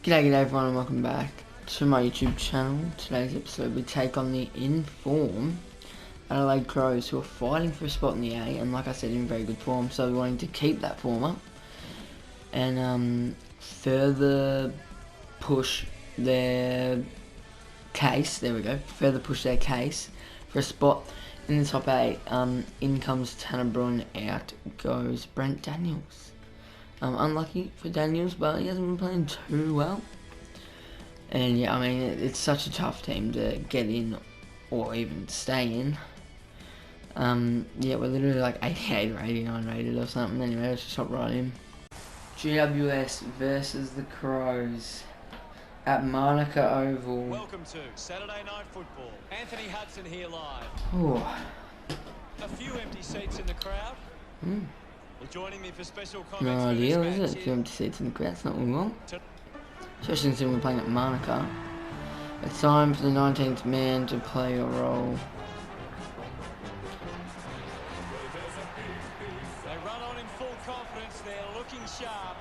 G'day everyone and welcome back to my YouTube channel. Today's episode we take on the in-form Adelaide Crows, who are fighting for a spot in the A, and like I said, in very good form, so we're wanting to keep that form up and further push their case, further push their case for a spot in the top 8. In comes Tanner Bruin, out goes Brent Daniels. Unlucky for Daniels, but he hasn't been playing too well. And yeah, I mean, it's such a tough team to get in or even stay in. Yeah, we're literally like 88 or 89 rated or something. Anyway, let's just hop right in. GWS versus the Crows at Monica Oval. Welcome to Saturday Night Football. Anthony Hudson here live. Ooh. A few empty seats in the crowd. Well, joining me for special comments. No idea, is it? A few empty seats in the crowd, it's not what we want. Especially considering we're playing at Monica. It's time for the 19th man to play a role. They run on in full confidence, they're looking sharp,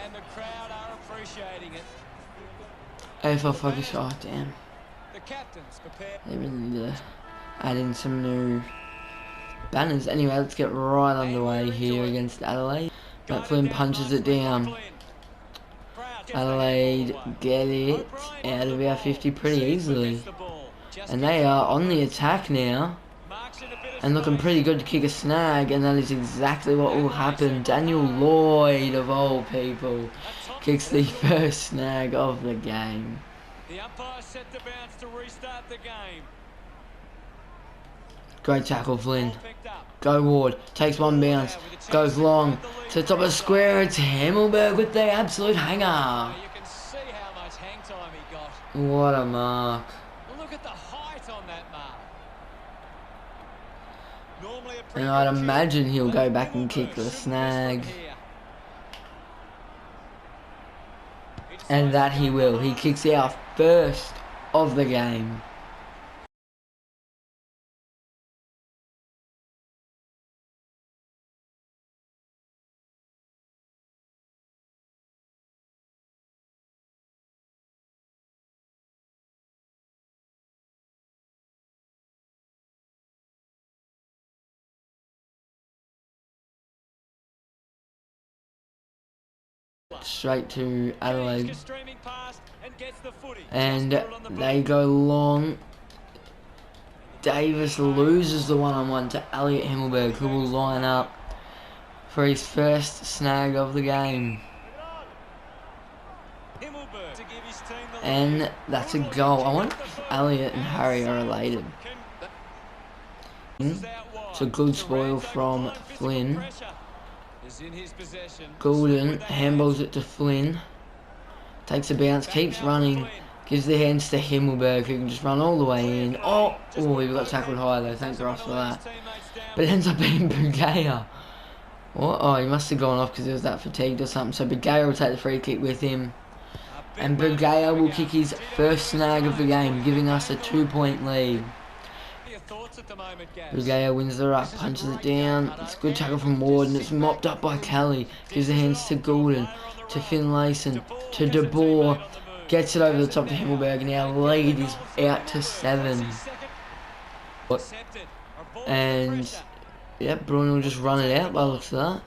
and the crowd are appreciating it. AFL focus, oh damn. The captains prepare. They really need to add in some new banners. Anyway, let's get right underway here against Adelaide. Matt Flynn punches it down. Adelaide get it out of our 50 pretty easily. And they are on the attack now. And looking pretty good to kick a snag, and that is exactly what will happen. Daniel Lloyd, of all people, kicks the first snag of the game. The umpire set the bounce to restart the game. Great tackle, Flynn. Go Ward. Takes one bounce. Goes long. To the top of the square. It's Himmelberg with the absolute hanger. You can see how much hang time he got. What a mark. Look at the height on that mark. Normally a And I'd imagine he'll go back and kick the snag. And that he will. He kicks our first of the game. Straight to Adelaide, and they go long. Davis loses the one-on-one to Elliot Himmelberg, who will line up for his first snag of the game. And that's a goal. I wonder if Elliot and Harry are related. It's a good spoil from Flynn. Golden handballs it to Flynn. Takes a bounce, keeps running, gives the hands to Himmelberg, who can just run all the way in. Oh, we got tackled high though, thanks Ross for that. But it ends up being BUGEJA. Oh, he must have gone off because he was that fatigued or something. So BUGEJA will take the free kick with him. And BUGEJA will kick his first snag of the game, giving us a 2-point lead. BUGEJA wins the ruck, punches it down. It's a good tackle from Ward, and it's mopped up by Kelly. Gives the hands to Goulden, to Finlayson, to De Boer. Gets it over the top to Himmelberg, and our lead is out to 7. And yeah, Bruin will just run it out by the looks of that.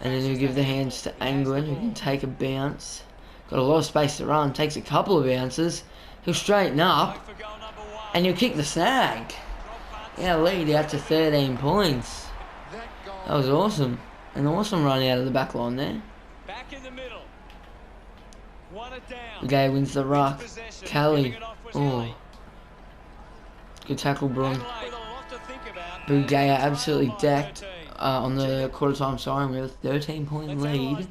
And then he'll give the hands to Anglin, who can take a bounce. Got a lot of space to run, takes a couple of bounces. He'll straighten up, and he'll kick the snag. Yeah, lead out to 13 points. That was awesome. An awesome run out of the back line there. BUGEJA wins the ruck. Kelly. Oh. Good tackle, Bruin. BUGEJA absolutely decked on the quarter time siren. We have a 13-point lead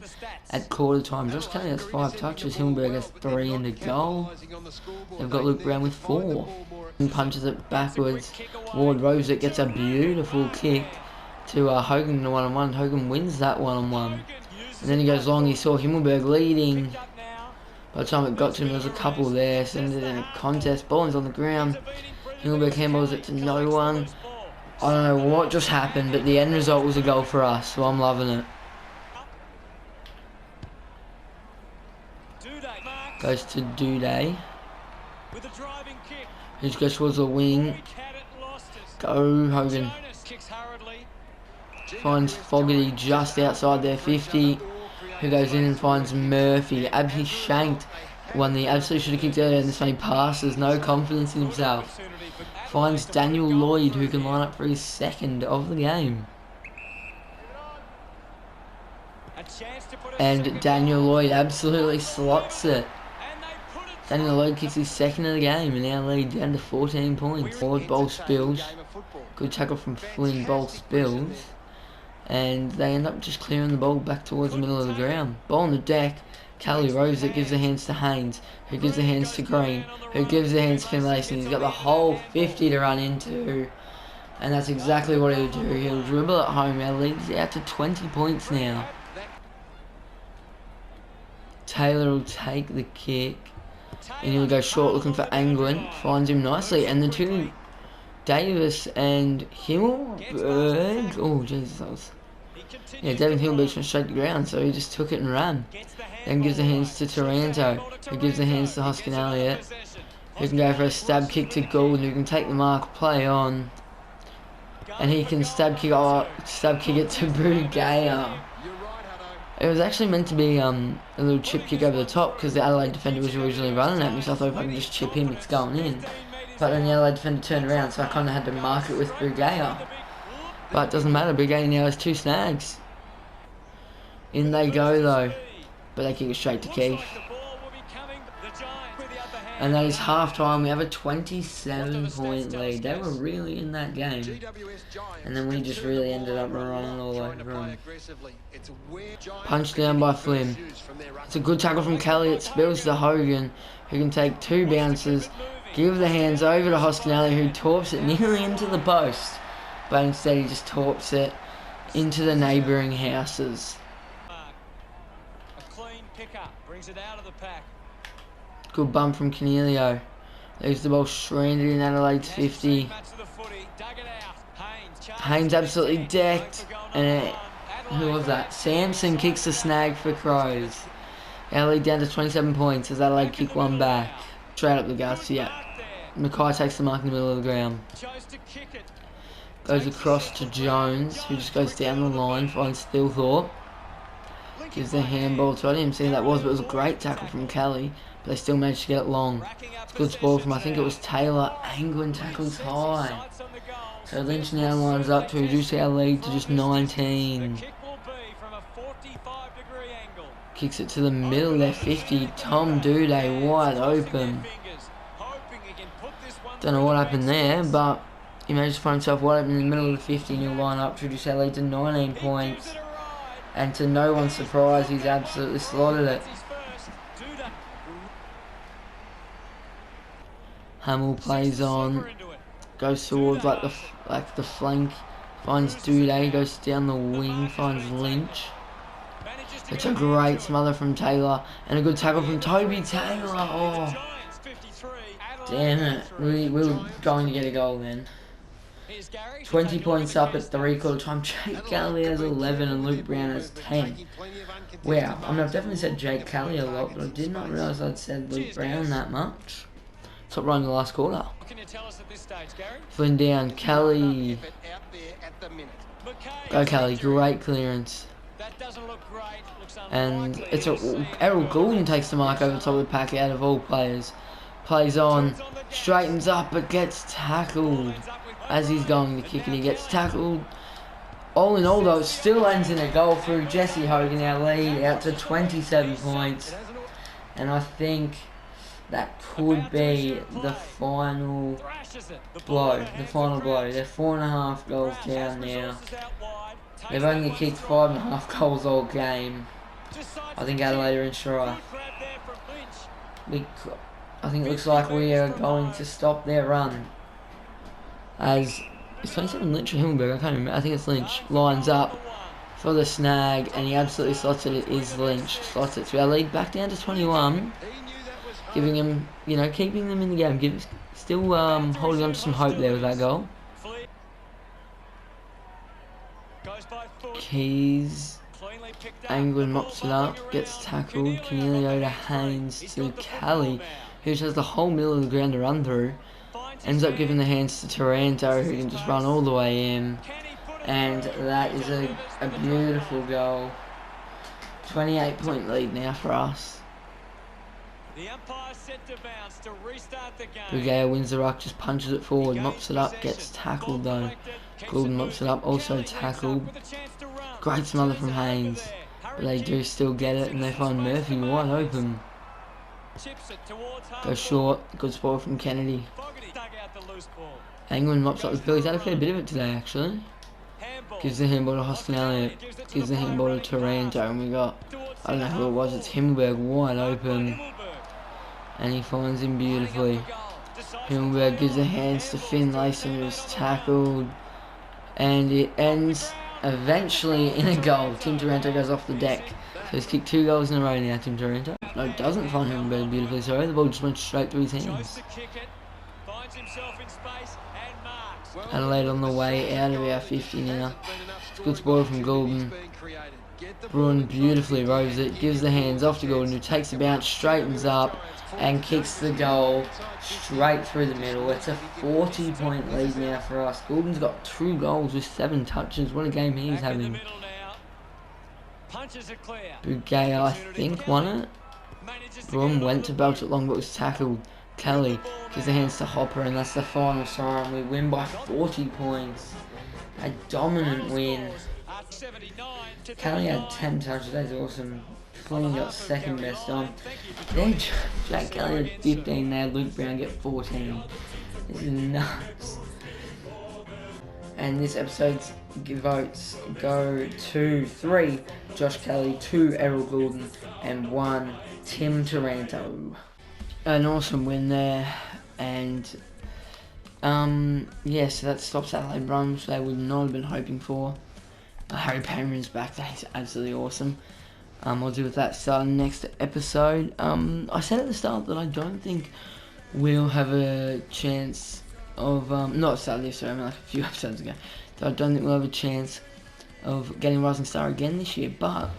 at quarter time. Josh Kelly has 5 touches. Himmelberg has 3 in the goal. They've got Luke Brown with 4. And punches it backwards. Ward rows it, gets a beautiful kick to Hogan in the one-on-one. Hogan wins that one-on-one. And then he goes long. He saw Himmelberg leading. By the time it got to him, there was a couple there. So ended in a contest. Balling's on the ground. Himmelberg handballs it to no one. I don't know what just happened, but the end result was a goal for us, so I'm loving it. Do they Goes to Duday. With a driving kick. Who just goes towards the wing. Go Hogan. Finds Fogarty just outside their 50. Who goes in and finds Murphy. He shanked one that he absolutely should have kicked earlier, and this one he passes. No confidence in himself. Finds Daniel Lloyd, who can line up for his second of the game. And Daniel Lloyd absolutely slots it. Daniel Lloyd kicks his second of the game and now lead down to 14 points. Forward ball spills. Good tackle from Flynn, ball spills. And they end up just clearing the ball back towards the middle of the ground. Ball on the deck. Kelly Rose it gives the hands to Haynes, who gives the hands to Green, who gives the hands to Finlayson. He's got the whole 50 to run into. And that's exactly what he'll do. He'll dribble at home. Our lead's out to 20 points now. Taylor will take the kick. And he'll go short looking for Angwin. Finds him nicely. And the two, Davis and Himmelberg. Oh, Jesus. That was... Yeah, David Himmelberg went straight to the ground. So he just took it and ran. Then gives the hands to Taranto. Who gives the hands to Hoskin Elliott. Who can go for a stab kick to Goulden. Who can take the mark, play on. And he can stab kick it to BUGEJA. It was actually meant to be a little chip kick over the top because the Adelaide defender was originally running at me, so I thought if I can just chip him, it's going in. But then the Adelaide defender turned around, so I kind of had to mark it with BUGEJA. But it doesn't matter, BUGEJA now has 2 snags. In they go though, but they kick it straight to Keith. And that is half time. We have a 27-point lead. They were really in that game. And then we just really ended up running all over them. Punched down by Flynn. It's a good tackle from Kelly. It spills to Hogan, who can take 2 bounces, give the hands over to Hoskinelli, who torps it nearly into the post. But instead he just torps it into the neighbouring houses. A clean pickup brings it out of the pack. Good bump from Cornelio. Leaves the ball stranded in Adelaide's 50. Haynes absolutely decked. And who was that? Sampson kicks the snag for Crows. Adelaide down to 27 points as Adelaide kick one back. Straight up the guts, yeah. Mackay takes the mark in the middle of the ground. Goes across to Jones, who just goes down the line, finds Thilthorpe. Gives the handball to, I didn't even see who that was, but it was a great tackle from Kelly. But they still managed to get it long. It's a good spoil from, I think it was Taylor. Angwin tackles high. So Lynch now lines up to reduce our lead to just 19. Kicks it to the middle of their 50. Tom Duday wide open. Don't know what happened there, but he managed to find himself wide open in the middle of the 50 and he'll line up to reduce our lead to 19 points. And to no one's surprise, he's absolutely slotted it. Hamill plays on, goes towards like the flank, finds Duday, goes down the wing, finds Lynch. It's a great smother from Taylor and a good tackle from Toby Taylor. Oh, damn it! We were going to get a goal then. 20 points up at 3/4 time. Jake Kelly has 11 and Luke Brown has 10. Wow, I mean I've definitely said Jake Kelly a lot, but I did not realise I'd said Luke Brown that much. Top right in the last quarter. Flynn down, Kelly. Go Kelly, great clearance. And it's Errol Goulden takes the mark over the top of the pack out of all players. Plays on, straightens up but gets tackled. As he's going to kick and he gets tackled. All in all though, it still ends in a goal through Jesse Hogan, our lead out to 27 points. And I think that could be the final blow. They're 4.5 goals down now. They've only kicked 5.5 goals all game. I think Adelaide are in strife. I think it looks like we are going to stop their run. As it's 27 Lynch or Himmelberg, I can't remember. I think it's Lynch. Lines up for the snag and he absolutely slots it. It is Lynch. Slots it. So our lead back down to 21. Giving him, you know, keeping them in the game. Still holding on to some hope there with that goal. Keys Angwin mops it up, gets tackled. Canelio to Haynes to Kelly, who just has the whole middle of the ground to run through. Ends up giving the hands to Taranto, who can just run all the way in. And that is a beautiful goal. 28-point lead now for us. The umpire set to bounce to restart the game. BUGEJA wins the ruck, just punches it forward, mops it up, gets tackled though. Goulden mops it up, also tackled. Great smother from Haynes, but they do still get it, and they find Murphy wide open. Goes short, good sport from Kennedy. Angwin mops up the field. He's had a fair bit of it today actually. Gives the handball to Hoskin Elliott, gives the handball to Taranto, and we got, I don't know who it was, it's Himmelberg wide open. And he finds him beautifully. Himmelberg gives the hands to Finn Lacey, who's tackled. And it ends eventually in a goal. Tim Taranto goes off the deck. So he's kicked 2 goals in a row now, Tim Taranto. No, doesn't find Himmelberg beautifully, sorry. The ball just went straight through his hands. Adelaide on the way out of our 50 now. It's a good spoil from Goulden. Bruin beautifully rows it, gives the hands off to Goulden, who takes the bounce, straightens up, and kicks the goal straight through the middle. It's a 40-point lead now for us. Goulden's got 2 goals with 7 touches. What a game he's having. BUGEJA, I think, won it. Bruin went to belt it long, but was tackled. Kelly gives the hands to Hopper, and that's the final siren. We win by 40 points. A dominant win. Kelly had 10 touches, that's awesome. Flynn got second best on. Then Jack Kelly had 15, they had Luke Brown get 14. This is nuts. And this episode's votes go to 3 Josh Kelly, 2 Errol Goulden, and 1 Tim Taranto. An awesome win there, and yeah, so that stops Adelaide run, which they would not have been hoping for. Harry Payman's back, that's absolutely awesome. I'll do with that starting next episode. I said at the start that I don't think we'll have a chance of, not start this, sorry, I mean like a few episodes ago, that I don't think we'll have a chance of getting Rising Star again this year, but,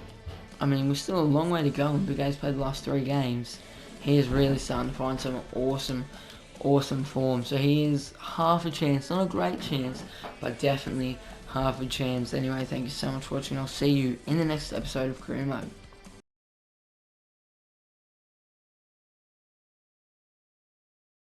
I mean, we're still a long way to go, and BUGEJA's played the last 3 games. He is really starting to find some awesome form, so he is half a chance, not a great chance, but definitely half a chance. Anyway, thank you so much for watching. I'll see you in the next episode of Career Mode.